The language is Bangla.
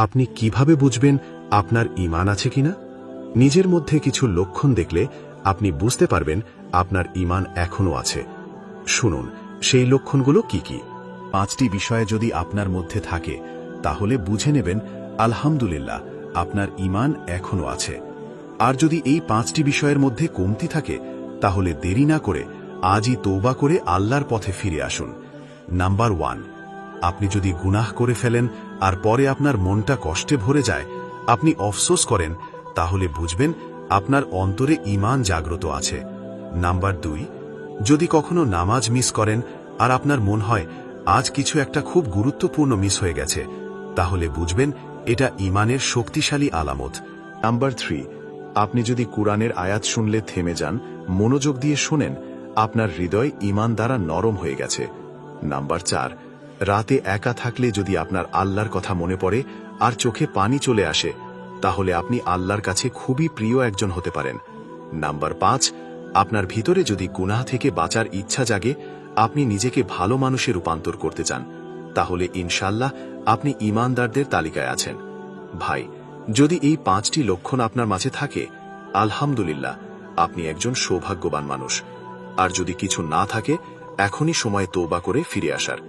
আপনি কিভাবে বুঝবেন আপনার ঈমান আছে কিনা? নিজের মধ্যে কিছু লক্ষণ দেখলে আপনি বুঝতে পারবেন আপনার ঈমান এখনো আছে। শুনুন সেই লক্ষণগুলো কি কি। 5টি বিষয়ে যদি আপনার মধ্যে থাকে তাহলে বুঝে নেবেন আলহামদুলিল্লাহ আপনার ঈমান এখনো আছে। আর যদি এই 5টি বিষয়ের মধ্যে কমতি থাকে তাহলে দেরি না করে আজই তওবা করে আল্লাহর পথে ফিরে আসুন। নাম্বার 1, আপনি যদি গুনাহ করে ফেলেন আর পরে আপনার মনটা কষ্টে ভরে যায়, আপনি আফসোস করেন, তাহলে বুঝবেন আপনার অন্তরে ঈমান জাগ্রত আছে। নাম্বার 2, যদি কখনো নামাজ মিস করেন আর আপনার মন হয় আজ কিছু একটা খুব গুরুত্বপূর্ণ মিস হয়ে গেছে, তাহলে বুঝবেন এটা ঈমানের শক্তিশালী আলামত। নাম্বার 3, আপনি যদি কুরআনের আয়াত শুনলে থেমে যান, মনোযোগ দিয়ে শোনেন, আপনার হৃদয় ঈমান দ্বারা নরম হয়ে গেছে। নাম্বার 4, রাতে একা থাকলে যদি আপনার আল্লাহর কথা মনে পড়ে আর চোখে পানি চলে আসে, তাহলে আপনি আল্লাহর কাছে খুবই প্রিয় একজন হতে পারেন। নাম্বার 5, আপনার ভিতরে যদি গুনাহ থেকে বাঁচার ইচ্ছা জাগে, আপনি নিজেকে ভালো মানুষে রূপান্তর করতে চান, তাহলে ইনশাআল্লাহ আপনি ঈমানদারদের তালিকায় আছেন। ভাই, যদি এই 5টি লক্ষণ আপনার মাঝে থাকে, আলহামদুলিল্লাহ আপনি একজন সৌভাগ্যবান মানুষ। আর যদি কিছু না থাকে, এখনই সময় তওবা করে ফিরে আসার।